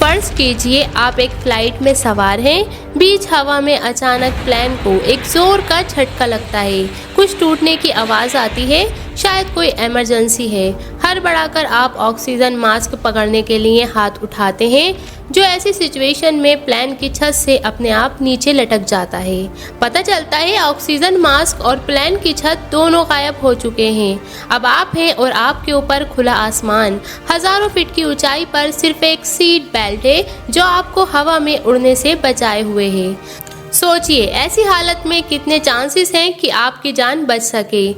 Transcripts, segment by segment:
फर्ज कीजिए आप एक फ्लाइट में सवार हैं, बीच हवा में अचानक प्लेन को एक जोर का झटका लगता है, कुछ टूटने की आवाज़ आती है, शायद कोई इमरजेंसी है। हड़बड़ाकर आप ऑक्सीजन मास्क पकड़ने के लिए हाथ उठाते हैं, जो ऐसी सिचुएशन में प्लेन की छत से अपने आप नीचे लटक जाता है। पता चलता है ऑक्सीजन मास्क और प्लेन की छत दोनों गायब हो चुके हैं। अब आप हैं और आपके ऊपर खुला आसमान, हजारों फीट की ऊंचाई पर सिर्फ एक सीट बेल्ट है जो आपको हवा में उड़ने से बचाए हुए है। सोचिए ऐसी हालत में कितने चांसेस हैं कि आपकी जान बच सके।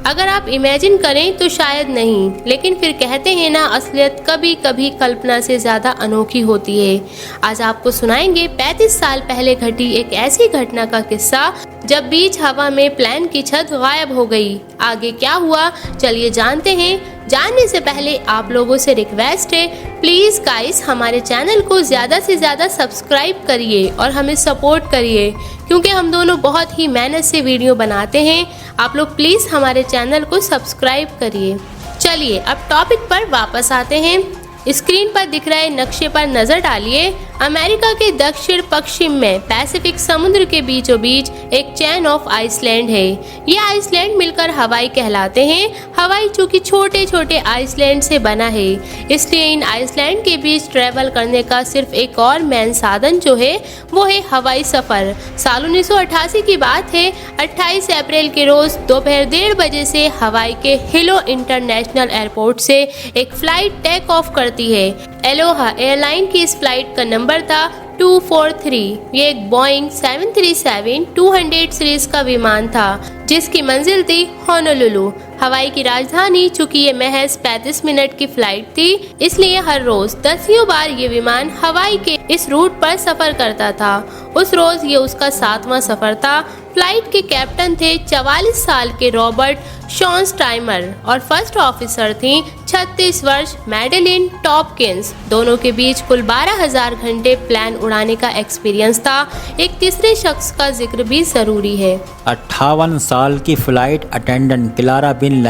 अगर आप इमेजिन करें तो शायद नहीं, लेकिन फिर कहते हैं ना, असलियत कभी कभी कल्पना से ज़्यादा अनोखी होती है। आज आपको सुनाएंगे 35 साल पहले घटी एक ऐसी घटना का किस्सा जब बीच हवा में प्लेन की छत गायब हो गई। आगे क्या हुआ, चलिए जानते हैं। जानने से पहले आप लोगों से रिक्वेस्ट है, प्लीज़ गाइस हमारे चैनल को ज़्यादा से ज़्यादा सब्सक्राइब करिए और हमें सपोर्ट करिए, क्योंकि हम दोनों बहुत ही मेहनत से वीडियो बनाते हैं। आप लोग प्लीज़ हमारे चैनल को सब्सक्राइब करिए। चलिए अब टॉपिक पर वापस आते हैं। स्क्रीन पर दिख रहे नक्शे पर नज़र डालिए। अमेरिका के दक्षिण पश्चिम में पैसिफिक समुद्र के बीचों बीच एक चेन ऑफ आइसलैंड है। ये आइसलैंड मिलकर हवाई कहलाते हैं। हवाई चूंकि छोटे छोटे आइसलैंड से बना है, इसलिए इन आइसलैंड के बीच ट्रैवल करने का सिर्फ एक और मेन साधन जो है वो है हवाई सफ़र। साल 1988 की बात है। 28 अप्रैल के रोज़ दोपहर 1:30 बजे से हवाई के हिलो इंटरनेशनल एयरपोर्ट से एक फ़्लाइट टेक ऑफ करती है। एलोहा एयरलाइन की इस फ्लाइट का नंबर था 243। ये एक बोइंग 737-200 सीरीज का विमान था जिसकी मंजिल थी होनोलुलु, हवाई की राजधानी। चूंकि ये महज 35 मिनट की फ्लाइट थी, इसलिए हर रोज दसियों बार ये विमान हवाई के इस रूट पर सफर करता था। उस रोज ये उसका 7वां सफर था। फ्लाइट के कैप्टन थे 44 साल के रॉबर्ट शॉन्सटाइमर और फर्स्ट ऑफिसर थी 36 वर्ष मैडेलिन टॉपकिंस। दोनों के बीच कुल 12,000 घंटे प्लेन उड़ाने का एक्सपीरियंस था। एक तीसरे शख्स का जिक्र भी जरूरी है। 58 साल की फ्लाइट अटेंडेंट क्लारा बिन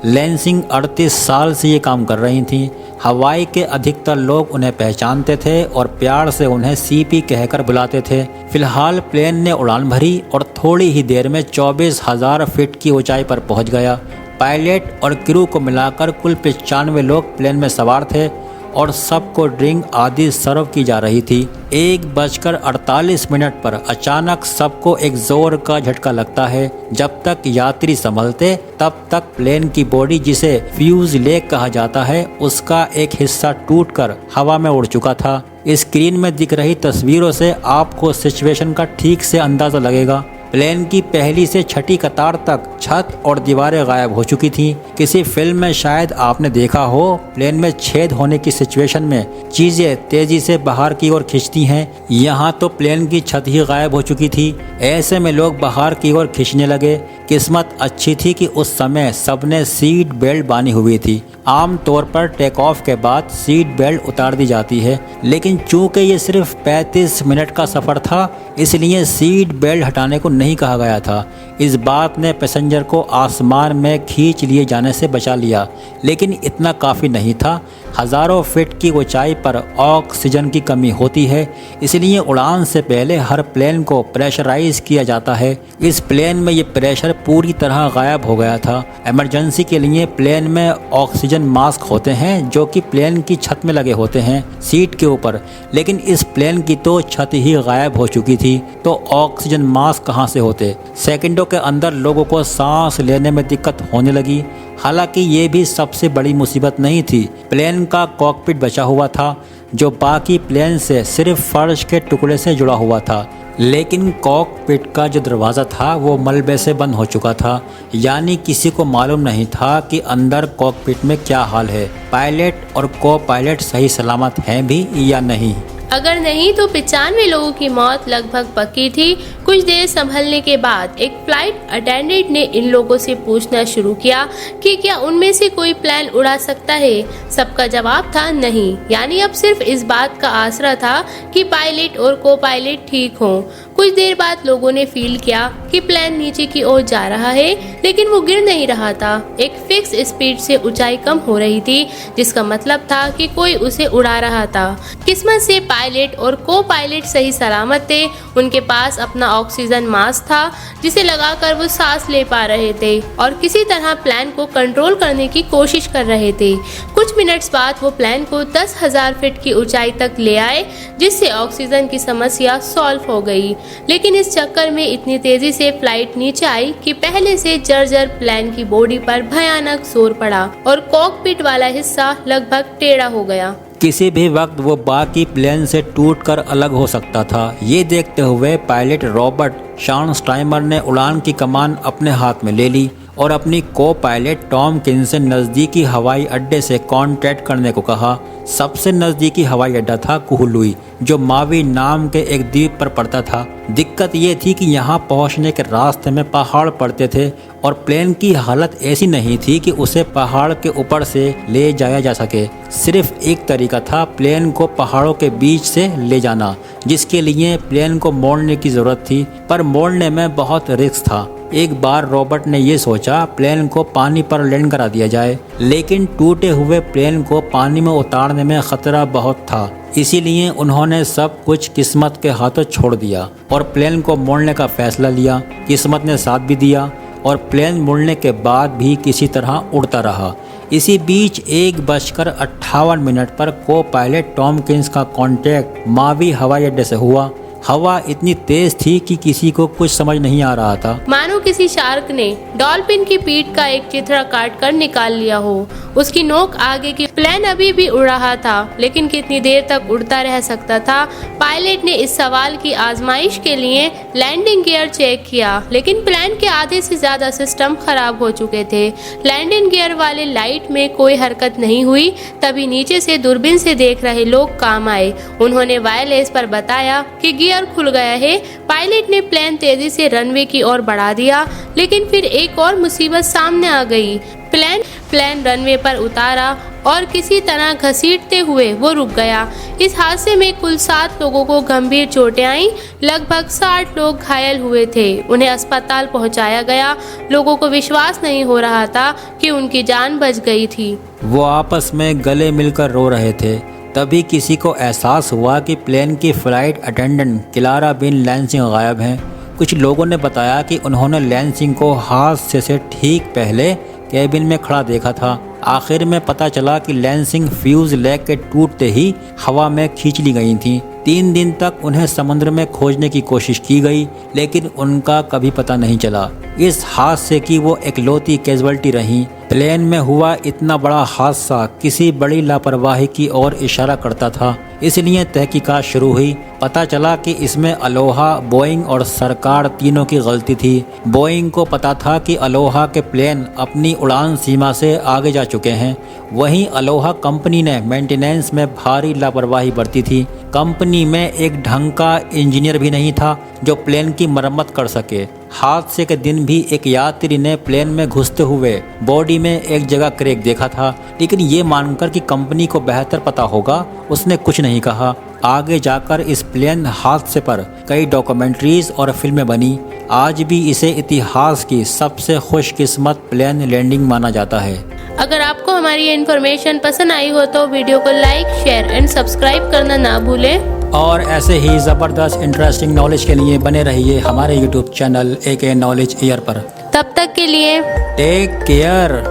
लेंसिंग 38 साल से ये काम कर रही थी। हवाई के अधिकतर लोग उन्हें पहचानते थे और प्यार से उन्हें सीपी कहकर बुलाते थे। फिलहाल प्लेन ने उड़ान भरी और थोड़ी ही देर में 24,000 फीट की ऊंचाई पर पहुंच गया। पायलट और क्रू को मिलाकर कुल 95 लोग प्लेन में सवार थे और सबको ड्रिंक आदि सर्व की जा रही थी। 1:48 पर अचानक सबको एक जोर का झटका लगता है। जब तक यात्री संभलते तब तक प्लेन की बॉडी, जिसे फ्यूज़लेज कहा जाता है, उसका एक हिस्सा टूटकर हवा में उड़ चुका था। स्क्रीन में दिख रही तस्वीरों से आपको सिचुएशन का ठीक से अंदाजा लगेगा। प्लेन की पहली से छठी कतार तक छत और दीवारें गायब हो चुकी थीं। किसी फिल्म में शायद आपने देखा हो, प्लेन में छेद होने की सिचुएशन में चीजें तेजी से बाहर की ओर खिंचती हैं। यहाँ तो प्लेन की छत ही गायब हो चुकी थी। ऐसे में लोग बाहर की ओर खिंचने लगे। किस्मत अच्छी थी कि उस समय सबने सीट बेल्ट बांधी हुई थी। आमतौर पर टेक ऑफ के बाद सीट बेल्ट उतार दी जाती है, लेकिन चूंकि ये सिर्फ 35 मिनट का सफ़र था, इसलिए सीट बेल्ट हटाने को नहीं कहा गया था। इस बात ने पैसेंजर को आसमान में खींच लिए जाने से बचा लिया, लेकिन इतना काफ़ी नहीं था। हज़ारों फीट की ऊंचाई पर ऑक्सीजन की कमी होती है, इसलिए उड़ान से पहले हर प्लेन को प्रेशराइज किया जाता है। इस प्लेन में ये प्रेशर पूरी तरह गायब हो गया था। इमरजेंसी के लिए प्लेन में ऑक्सीजन मास्क होते हैं जो कि प्लेन की छत में लगे होते हैं सीट के ऊपर, लेकिन इस प्लेन की तो छत ही गायब हो चुकी थी, तो ऑक्सीजन मास्क कहाँ से होते। सेकंडों के अंदर लोगों को सांस लेने में दिक्कत होने लगी। हालांकि ये भी सबसे बड़ी मुसीबत नहीं थी। प्लेन का कॉकपिट बचा हुआ था जो बाकी प्लेन से सिर्फ फर्श के टुकड़े से जुड़ा हुआ था, लेकिन कॉकपिट का जो दरवाज़ा था वो मलबे से बंद हो चुका था, यानी किसी को मालूम नहीं था कि अंदर कॉकपिट में क्या हाल है। पायलट और को पायलट सही सलामत हैं भी या नहीं। अगर नहीं तो 95 लोगों की मौत लगभग पक्की थी। कुछ देर संभलने के बाद एक फ्लाइट अटेंडेंट ने इन लोगों से पूछना शुरू किया कि क्या उनमें से कोई प्लेन उड़ा सकता है। सबका जवाब था नहीं, यानी अब सिर्फ इस बात का आसरा था कि पायलट और को पायलट ठीक हों। कुछ देर बाद लोगों ने फील किया कि प्लेन नीचे की ओर जा रहा है, लेकिन वो गिर नहीं रहा था। एक फिक्स स्पीड से ऊंचाई कम हो रही थी, जिसका मतलब था कि कोई उसे उड़ा रहा था। किस्मत से पायलट और को पायलट सही सलामत थे। उनके पास अपना ऑक्सीजन मास्क था, जिसे लगाकर वो सांस ले पा रहे थे और किसी तरह प्लेन को कंट्रोल करने की कोशिश कर रहे थे। कुछ मिनट्स बाद वो प्लेन को 10,000 फीट की ऊंचाई तक ले आए, जिससे ऑक्सीजन की समस्या सॉल्व हो गई। लेकिन इस चक्कर में इतनी तेजी से फ्लाइट नीचे आई कि पहले से जर्जर प्लेन की बॉडी पर भयानक जोर पड़ा और कॉकपिट वाला हिस्सा लगभग टेढ़ा हो गया। किसी भी वक्त वो बाकी प्लेन से टूटकर अलग हो सकता था। ये देखते हुए पायलट रॉबर्ट शार्नस्टाइमर ने उड़ान की कमान अपने हाथ में ले ली और अपनी को पायलट टॉम किन्स से नज़दीकी हवाई अड्डे से कांटेक्ट करने को कहा। सबसे नज़दीकी हवाई अड्डा था कुहलुई, जो मावी नाम के एक द्वीप पर पड़ता था। दिक्कत ये थी कि यहाँ पहुँचने के रास्ते में पहाड़ पड़ते थे और प्लेन की हालत ऐसी नहीं थी कि उसे पहाड़ के ऊपर से ले जाया जा सके। सिर्फ एक तरीका था प्लेन को पहाड़ों के बीच से ले जाना, जिसके लिए प्लेन को मोड़ने की ज़रूरत थी, पर मोड़ने में बहुत रिस्क था। एक बार रॉबर्ट ने ये सोचा प्लेन को पानी पर लैंड करा दिया जाए, लेकिन टूटे हुए प्लेन को पानी में उतारने में खतरा बहुत था। इसीलिए उन्होंने सब कुछ किस्मत के हाथों छोड़ दिया और प्लेन को मोड़ने का फैसला लिया। किस्मत ने साथ भी दिया और प्लेन मुड़ने के बाद भी किसी तरह उड़ता रहा। इसी बीच 1:58 पर को पायलट टॉम किन्स का कांटेक्ट मावी हवाई अड्डे से हुआ। हवा इतनी तेज थी कि किसी को कुछ समझ नहीं आ रहा था, मानो किसी शार्क ने डॉल्फिन की पीठ का एक चित्रा काट कर निकाल लिया हो। उसकी नोक आगे की प्लेन अभी भी उड़ रहा था, लेकिन कितनी देर तक उड़ता रह सकता था। पायलट ने इस सवाल की आजमाइश के लिए लैंडिंग गियर चेक किया, लेकिन प्लेन के आधे से ज्यादा सिस्टम खराब हो चुके थे। लैंडिंग गियर वाले लाइट में कोई हरकत नहीं हुई। तभी नीचे से दूरबीन से देख रहे लोग काम आए। उन्होंने वायरलेस पर बताया कि गियर खुल गया है। पायलट ने प्लेन तेजी से रनवे की ओर बढ़ा दिया, लेकिन फिर एक और मुसीबत सामने आ गई। प्लेन रनवे पर उतारा और किसी तरह घसीटते हुए वो रुक गया। इस हादसे में कुल 7 लोगों को गंभीर चोटें आईं। लगभग 60 लोग घायल हुए थे। उन्हें अस्पताल पहुंचाया गया। लोगों को विश्वास नहीं हो रहा था कि उनकी जान बच गई थी। वो आपस में गले मिलकर रो रहे थे। तभी किसी को एहसास हुआ कि प्लेन की फ्लाइट अटेंडेंट क्लारा बिन लैंसिंग गायब हैं। कुछ लोगों ने बताया कि उन्होंने लैंसिंग को हादसे से ठीक पहले कैबिन में खड़ा देखा था। आखिर में पता चला कि लैंसिंग फ्यूज लेग के टूटते ही हवा में खींच ली गई थी। 3 दिन तक उन्हें समुद्र में खोजने की कोशिश की गई, लेकिन उनका कभी पता नहीं चला। इस हादसे की वो इकलौती कैजुअल्टी रहीं। प्लेन में हुआ इतना बड़ा हादसा किसी बड़ी लापरवाही की ओर इशारा करता था, इसलिए तहकीकात शुरू हुई। पता चला कि इसमें अलोहा, बोइंग और सरकार तीनों की गलती थी। बोइंग को पता था कि अलोहा के प्लेन अपनी उड़ान सीमा से आगे जा चुके हैं। वहीं अलोहा कंपनी ने मेंटेनेंस में भारी लापरवाही बरती थी। कंपनी में एक ढंग का इंजीनियर भी नहीं था जो प्लेन की मरम्मत कर सके। हादसे के दिन भी एक यात्री ने प्लेन में घुसते हुए बॉडी में एक जगह क्रैक देखा था, लेकिन ये मानकर कि कंपनी को बेहतर पता होगा, उसने कुछ नहीं कहा। आगे जाकर इस प्लेन हादसे पर कई डॉक्यूमेंट्रीज और फिल्में बनी। आज भी इसे इतिहास की सबसे खुशकिस्मत प्लेन लैंडिंग माना जाता है। अगर आपको हमारी ये इन्फॉर्मेशन पसंद आई हो तो वीडियो को लाइक, शेयर एंड सब्सक्राइब करना ना भूलें। और ऐसे ही ज़बरदस्त इंटरेस्टिंग नॉलेज के लिए बने रहिए हमारे YouTube channel AK knowledge year पर। तब तक के लिए टेक केयर।